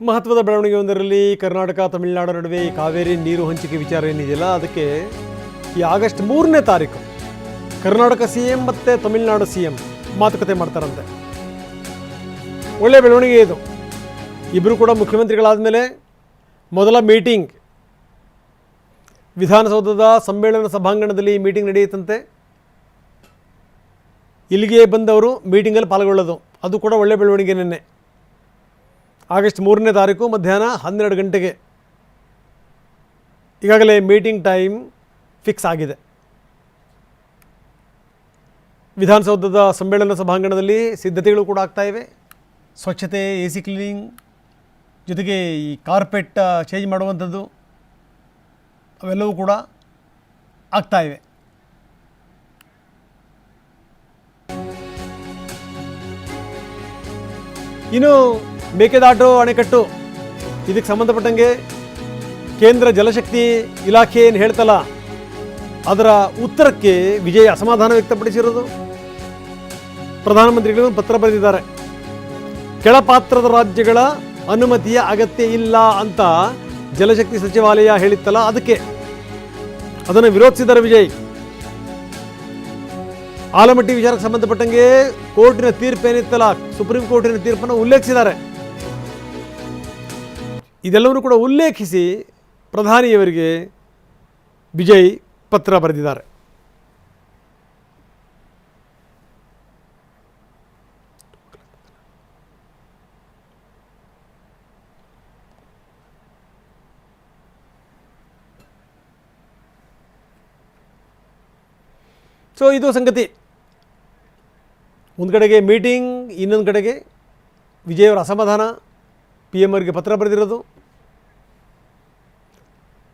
ಮಹತ್ವದ ಬೆಳವಣಿಗೆಯೊಂದರಲ್ಲಿ ಕರ್ನಾಟಕ ತಮಿಳುನಾಡು ನಡುವೆ ಈ ಕಾವೇರಿ ನೀರು ಹಂಚಿಕೆ ವಿಚಾರ ಏನಿದೆಯಲ್ಲ ಅದಕ್ಕೆ ಈ ಆಗಸ್ಟ್ 3ನೇ ತಾರೀಕು ಕರ್ನಾಟಕ CM ಮತ್ತು ತಮಿಳುನಾಡು CM ಮಾತುಕತೆ ಮಾಡ್ತಾರಂತೆ. ಒಳ್ಳೆಯ ಬೆಳವಣಿಗೆ ಇದು. ಇಬ್ಬರು ಕೂಡ ಮುಖ್ಯಮಂತ್ರಿಗಳಾದ ಮೇಲೆ ಮೊದಲ ಮೀಟಿಂಗ್ ವಿಧಾನಸೌಧದ ಸಮ್ಮೇಳನ ಸಭಾಂಗಣದಲ್ಲಿ ಮೀಟಿಂಗ್ ನಡೆಯುತ್ತಂತೆ. ಇಲ್ಲಿಗೆ ಬಂದವರು ಮೀಟಿಂಗಲ್ಲಿ ಪಾಲ್ಗೊಳ್ಳೋದು, ಅದು ಕೂಡ ಒಳ್ಳೆಯ ಬೆಳವಣಿಗೆ. ನಿನ್ನೆ ಆಗಸ್ಟ್ 3ನೇ ತಾರೀಕು ಮಧ್ಯಾಹ್ನ 12 ಗಂಟೆಗೆ ಈಗಾಗಲೇ ಮೀಟಿಂಗ್ ಟೈಮ್ ಫಿಕ್ಸ್ ಆಗಿದೆ. ವಿಧಾನಸೌಧದ ಸಮ್ಮೇಳನ ಸಭಾಂಗಣದಲ್ಲಿ ಸಿದ್ಧತೆಗಳು ಕೂಡ ಆಗ್ತಾ ಇವೆ. ಸ್ವಚ್ಛತೆ, AC ಕ್ಲೀನಿಂಗ್ ಜೊತೆಗೆ ಈ ಕಾರ್ಪೆಟ್ ಚೇಂಜ್ ಮಾಡುವಂಥದ್ದು ಅವೆಲ್ಲವೂ ಕೂಡ ಆಗ್ತಾ ಇವೆ. ಇನ್ನು ಮೇಕೆದಾಟು ಅಣೆಕಟ್ಟು ಇದಕ್ಕೆ ಸಂಬಂಧಪಟ್ಟಂಗೆ ಕೇಂದ್ರ ಜಲಶಕ್ತಿ ಇಲಾಖೆ ಏನು ಹೇಳ್ತಲ್ಲ ಅದರ ಉತ್ತರಕ್ಕೆ ವಿಜಯ್ ಅಸಮಾಧಾನ ವ್ಯಕ್ತಪಡಿಸಿರೋದು. ಪ್ರಧಾನಮಂತ್ರಿಗಳು ಪತ್ರ ಬರೆದಿದ್ದಾರೆ. ಕೆಳಪಾತ್ರದ ರಾಜ್ಯಗಳ ಅನುಮತಿಯ ಅಗತ್ಯ ಇಲ್ಲ ಅಂತ ಜಲಶಕ್ತಿ ಸಚಿವಾಲಯ ಹೇಳಿತ್ತಲ್ಲ, ಅದಕ್ಕೆ ಅದನ್ನು ವಿರೋಧಿಸಿದ್ದಾರೆ ವಿಜಯ್. ಆಲಮಟ್ಟಿ ವಿಚಾರಕ್ಕೆ ಸಂಬಂಧಪಟ್ಟಂಗೆ ಕೋರ್ಟಿನ ತೀರ್ಪೇನಿತ್ತಲ್ಲ, ಸುಪ್ರೀಂ ಕೋರ್ಟಿನ ತೀರ್ಪನ್ನು ಉಲ್ಲೇಖಿಸಿದ್ದಾರೆ. ಇದೆಲ್ಲವನ್ನೂ ಕೂಡ ಉಲ್ಲೇಖಿಸಿ ಪ್ರಧಾನಿಯವರಿಗೆ ವಿಜಯ್ ಪತ್ರ ಬರೆದಿದ್ದಾರೆ. ಸೊ ಇದು ಸಂಗತಿ. ಒಂದು ಕಡೆಗೆ ಮೀಟಿಂಗ್, ಇನ್ನೊಂದು ಕಡೆಗೆ ವಿಜಯ್ ಅವರ ಅಸಮಾಧಾನ, PM ಅವರಿಗೆ ಪತ್ರ ಬರೆದಿರೋದು.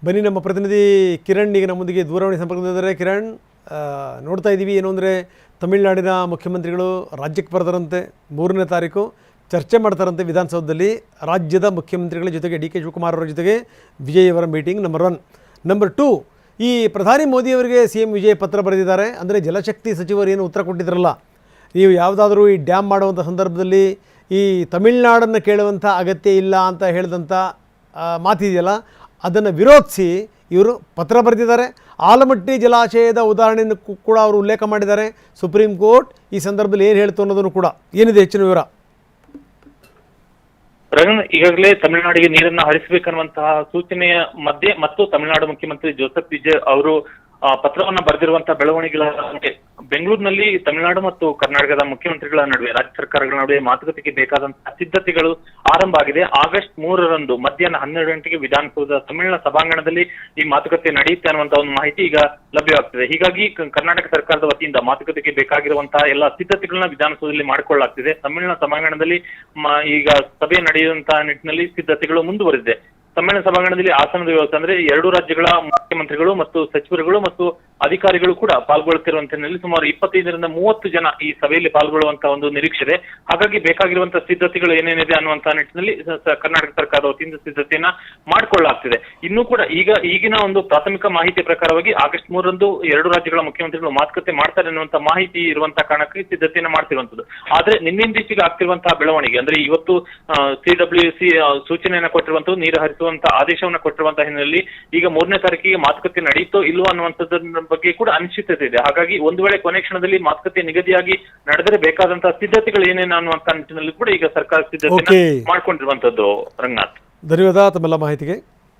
ಬನ್ನಿ, ನಮ್ಮ ಪ್ರತಿನಿಧಿ ಕಿರಣ್ ಈಗ ನಮ್ಮೊಂದಿಗೆ ದೂರವಾಣಿ ಸಂಪರ್ಕದಲ್ಲಿದ್ದಾರೆ. ಕಿರಣ್, ನೋಡ್ತಾ ಇದ್ದೀವಿ ಏನು ಅಂದರೆ ತಮಿಳುನಾಡಿನ ಮುಖ್ಯಮಂತ್ರಿಗಳು ರಾಜ್ಯಕ್ಕೆ ಬರ್ತಾರಂತೆ. 3ನೇ ತಾರೀಕು ಚರ್ಚೆ ಮಾಡ್ತಾರಂತೆ ವಿಧಾನಸೌಧದಲ್ಲಿ. ರಾಜ್ಯದ ಮುಖ್ಯಮಂತ್ರಿಗಳ ಜೊತೆಗೆ DK ಶಿವಕುಮಾರ್ ಅವರ ಜೊತೆಗೆ ವಿಜಯ್ ಅವರ ಮೀಟಿಂಗ್ ನಂಬರ್ 1. ನಂಬರ್ 2, ಈ ಪ್ರಧಾನಿ ಮೋದಿಯವರಿಗೆ CM ವಿಜಯ್ ಪತ್ರ ಬರೆದಿದ್ದಾರೆ. ಅಂದರೆ ಜಲಶಕ್ತಿ ಸಚಿವರು ಏನು ಉತ್ತರ ಕೊಟ್ಟಿದ್ರಲ್ಲ, ನೀವು ಯಾವುದಾದ್ರೂ ಈ ಡ್ಯಾಮ್ ಮಾಡುವಂಥ ಸಂದರ್ಭದಲ್ಲಿ ಈ ತಮಿಳುನಾಡನ್ನು ಕೇಳುವಂಥ ಅಗತ್ಯ ಇಲ್ಲ ಅಂತ ಹೇಳಿದಂಥ ಮಾತಿದೆಯಲ್ಲ, ಅದನ್ನು ವಿರೋಧಿಸಿ ಇವರು ಪತ್ರ ಬರೆದಿದ್ದಾರೆ. ಆಲಮಟ್ಟಿ ಜಲಾಶಯದ ಉದಾಹರಣೆಯನ್ನು ಕೂಡ ಅವರು ಉಲ್ಲೇಖ ಮಾಡಿದ್ದಾರೆ. ಸುಪ್ರೀಂ ಕೋರ್ಟ್ ಈ ಸಂದರ್ಭದಲ್ಲಿ ಏನು ಹೇಳ್ತು ಅನ್ನೋದನ್ನು ಕೂಡ. ಏನಿದೆ ಹೆಚ್ಚಿನ ವಿವರ? ರಘುನ್, ಈಗಾಗಲೇ ತಮಿಳುನಾಡಿಗೆ ನೀರನ್ನ ಹರಿಸಬೇಕನ್ನುವಂತಹ ಸೂಚನೆಯ ಮಧ್ಯೆ ಮತ್ತು ತಮಿಳುನಾಡು ಮುಖ್ಯಮಂತ್ರಿ ಜೋಸೆಫ್ ವಿಜಯ್ ಅವರು ಪತ್ರವನ್ನ ಬರೆದಿರುವಂತಹ ಬೆಳವಣಿಗೆಗಳ ಬೆಂಗಳೂರಿನಲ್ಲಿ ತಮಿಳುನಾಡು ಮತ್ತು ಕರ್ನಾಟಕದ ಮುಖ್ಯಮಂತ್ರಿಗಳ ನಡುವೆ, ರಾಜ್ಯ ಸರ್ಕಾರಗಳ ನಡುವೆ ಮಾತುಕತೆಗೆ ಬೇಕಾದಂತಹ ಸಿದ್ಧತೆಗಳು ಆರಂಭ ಆಗಿದೆ. ಆಗಸ್ಟ್ 3ರಂದು ಮಧ್ಯಾಹ್ನ 12 ಗಂಟೆಗೆ ವಿಧಾನಸೌಧದ ಸಮ್ಮೇಳನ ಸಭಾಂಗಣದಲ್ಲಿ ಈ ಮಾತುಕತೆ ನಡೆಯುತ್ತೆ ಅನ್ನುವಂತಹ ಒಂದು ಮಾಹಿತಿ ಈಗ ಲಭ್ಯವಾಗ್ತಿದೆ. ಹೀಗಾಗಿ ಕರ್ನಾಟಕ ಸರ್ಕಾರದ ವತಿಯಿಂದ ಮಾತುಕತೆಗೆ ಬೇಕಾಗಿರುವಂತಹ ಎಲ್ಲ ಸಿದ್ಧತೆಗಳನ್ನ ವಿಧಾನಸೌಧದಲ್ಲಿ ಮಾಡಿಕೊಳ್ಳಲಾಗ್ತಿದೆ. ಸಮ್ಮೇಳನ ಸಭಾಂಗಣದಲ್ಲಿ ಈಗ ಸಭೆ ನಡೆಯುವಂತಹ ನಿಟ್ಟಿನಲ್ಲಿ ಸಿದ್ಧತೆಗಳು ಮುಂದುವರೆದಿದೆ. ಸಮ್ಮೇಳನ ಸಭಾಂಗಣದಲ್ಲಿ ಆಸನದ ವ್ಯವಸ್ಥೆ ಅಂದ್ರೆ 2 ರಾಜ್ಯಗಳ ಮುಖ್ಯಮಂತ್ರಿಗಳು ಮತ್ತು ಸಚಿವರುಗಳು ಮತ್ತು ಅಧಿಕಾರಿಗಳು ಕೂಡ ಪಾಲ್ಗೊಳ್ಳುತ್ತಿರುವಂತ ಹಿನ್ನೆಲೆಯಲ್ಲಿ ಸುಮಾರು 25ರಿಂದ 30 ಜನ ಈ ಸಭೆಯಲ್ಲಿ ಪಾಲ್ಗೊಳ್ಳುವಂತಹ ಒಂದು ನಿರೀಕ್ಷೆ ಇದೆ. ಹಾಗಾಗಿ ಬೇಕಾಗಿರುವಂತಹ ಸಿದ್ಧತೆಗಳು ಏನೇನಿದೆ ಅನ್ನುವಂತಹ ನಿಟ್ಟಿನಲ್ಲಿ ಕರ್ನಾಟಕ ಸರ್ಕಾರದ ವತಿಯಿಂದ ಸಿದ್ಧತೆಯನ್ನ ಮಾಡಿಕೊಳ್ಳಲಾಗ್ತಿದೆ. ಇನ್ನೂ ಕೂಡ ಈಗಿನ ಒಂದು ಪ್ರಾಥಮಿಕ ಮಾಹಿತಿ ಪ್ರಕಾರವಾಗಿ ಆಗಸ್ಟ್ 3ರಂದು 2 ರಾಜ್ಯಗಳ ಮುಖ್ಯಮಂತ್ರಿಗಳು ಮಾತುಕತೆ ಮಾಡ್ತಾರೆ ಅನ್ನುವಂತ ಮಾಹಿತಿ ಇರುವಂತಹ ಕಾರಣಕ್ಕೆ ಸಿದ್ಧತೆಯನ್ನ ಮಾಡ್ತಿರುವಂತದ್ದು. ಆದ್ರೆ ನಿನ್ನಿಂದೀಚೆಗೆ ಆಗ್ತಿರುವಂತಹ ಬೆಳವಣಿಗೆ ಅಂದ್ರೆ ಇವತ್ತು CWC ಸೂಚನೆಯನ್ನ ಕೊಟ್ಟಿರುವಂತದ್ದು, ನೀರು ಹರಿಸುವಂತ ಆದೇಶವನ್ನ ಕೊಟ್ಟಿರುವಂತಹ ಹಿನ್ನೆಲೆಯಲ್ಲಿ ಈಗ 3ನೇ ತಾರೀಕಿಗೆ ಮಾತುಕತೆ ನಡೆಯುತ್ತೋ ಇಲ್ವೋ ಅನ್ನುವಂಥದ್ರ ಬಗ್ಗೆ ಕೂಡ ಅನಿಶ್ಚಿತತೆ ಇದೆ. ಹಾಗಾಗಿ ಒಂದು ವೇಳೆ ಕೊನೆ ಕ್ಷಣದಲ್ಲಿ ಮಾತುಕತೆ ನಿಗದಿಯಾಗಿ ನಡೆದರೆ ಬೇಕಾದಂತಹ ಸಿದ್ಧತೆಗಳು ಏನೇನು ಅನ್ನುವಂತ ನಿಟ್ಟಿನಲ್ಲಿ ಕೂಡ ಈಗ ಸರ್ಕಾರ ಸಿದ್ಧತೆ ಮಾಡ್ಕೊಂಡಿರುವಂತದ್ದು. ರಂಗನಾಥ್, ಧನ್ಯವಾದ ತಮ್ಮೆಲ್ಲ ಮಾಹಿತಿಗೆ.